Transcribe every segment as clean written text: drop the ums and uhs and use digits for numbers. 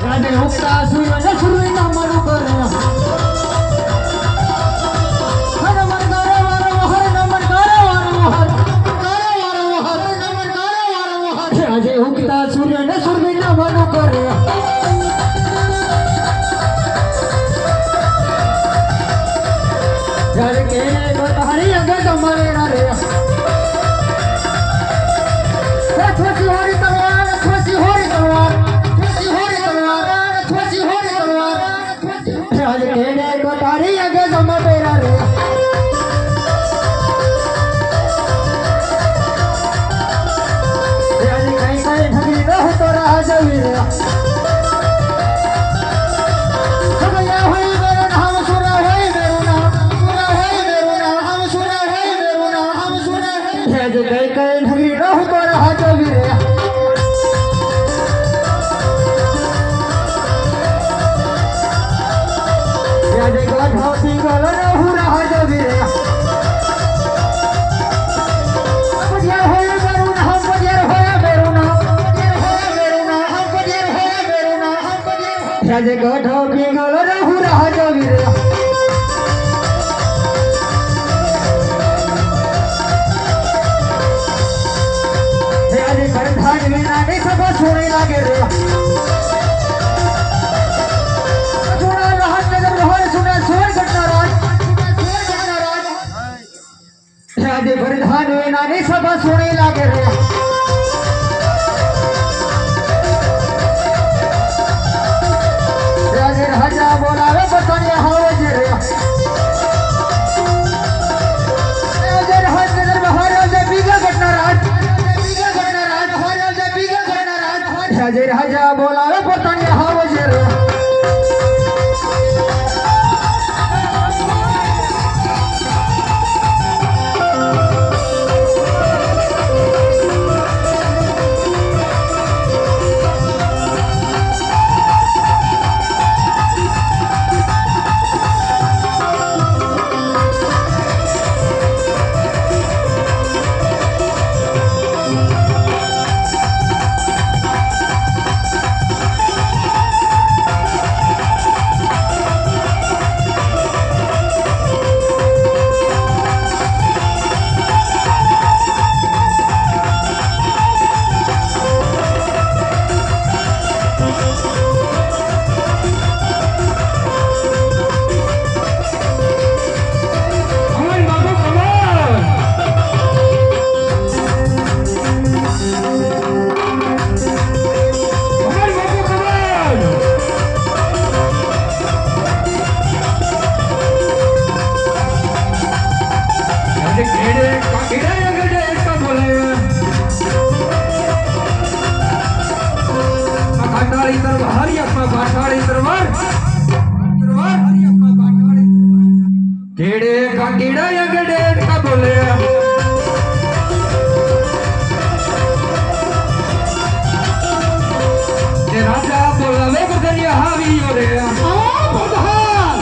રાધે ઉગતા સૂર્ય ને સૂર્ય ના મારું કરે હર મન કરે વારો હર નમન કરે વારો હર કરે વારો હર નમન કરે વારો હર આજે ઉગતા સૂર્ય ને સૂર્ય ના મારું કરે જ્યારે કે તારી અગર તમારે ના રે ખોસી હોરી તલવાર ખોસી હોરી તલવાર ખોસી હોરી તલવાર ખોસી હોરી તલવાર આજે કે તારી અગર તમારે ના રે આજે કઈ કઈ ઠગી રહો તો રાહ જવી રે કઈ કઈ ઠગી રહો તો રાહ જવી રે આજે ગઢોતી ગલ રહું રાહ જવી રે પજ્યા હોય મેરું નામ પજ્યા હોય મેરું નામ પજ્યા હોય મેરું નામ પજ્યા હોય મેરું નામ પજ્યા આજે ગઢોતી ગલ રહું રાહ જવી રે નાની સભા છોડી લાગે રે છોડા રાહત નગર બહાર સુના છોડ ઘટના રાજ આજે ભરધાન વે નાની સભા છોડી લાગે રે આજે રાજા બોલાવે બતણિયા હાવે છે રે આજે રાહત નગર બહાર આજે બીજા ઘટના રાજ આજે રાજા બોલાવે પોતાની હાવજે રે केड़े का कीड़ा या गड़े का बोले ते राजा बोला वे बदनिया हावी ओरे प्रधान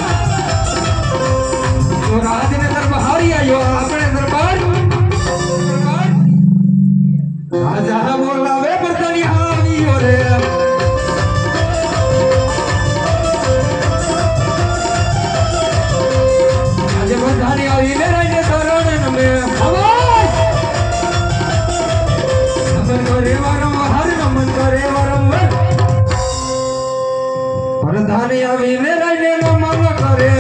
तो राज ने दरबारी आयो अपने दरबार राजा बोला वे बदनिया हावी ओरे बधानी आई ले रहे तोरण में आवाज नमन करे वरम हर नमन करे वरम बधानी आई ले रहे नमन करे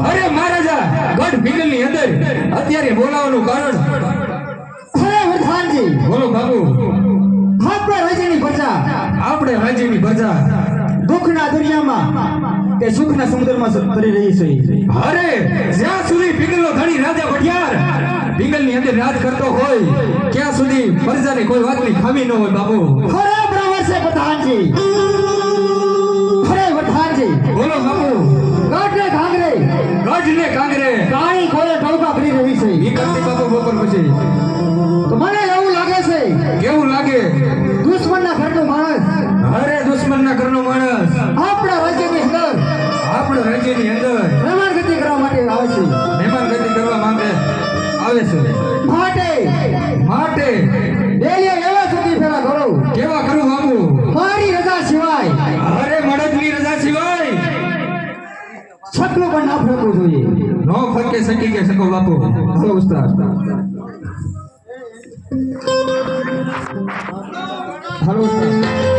अरे महाराजा गढ़ भिगल ની અંદર અત્યારે બોલાવવાનું કારણ બોલો બાબુ આપણે રાજ્યની પ્રજા દુઃખના દરિયામાં કે સુખના સમુદ્રમાં તરી રહી છે અરે જ્યાં સુધી પિંગલનો ધણી રાજા ભટિયાર પિંગલની અંદર રાજ કરતો હોય ત્યાં સુધી પ્રજાને કોઈ વાતની ખામી ન હોય બાબુ ખરા બરાબર છે પ્રધાનજી બોલો બાબુ ગઢને કાંગરે કાળી ખોળે ટોકા ભરી રહી છે ઈ કરતી બાબુ બપોર પછી તો મને એવું લાગે છે કેવું લાગે દુશ્મનના ઘરનો માણસ અરે દુશ્મનના ઘરનો માણસ આપણા રાજ્યની અંદર રમાણ ગતિ કરવા માટે આવે છે છકલું પણ ના ફરકવું જોઈએ. નો ફરકે સકી કે શકો બાપુ. હલો ઉસ્તાદ. હલો ઉસ્તાદ.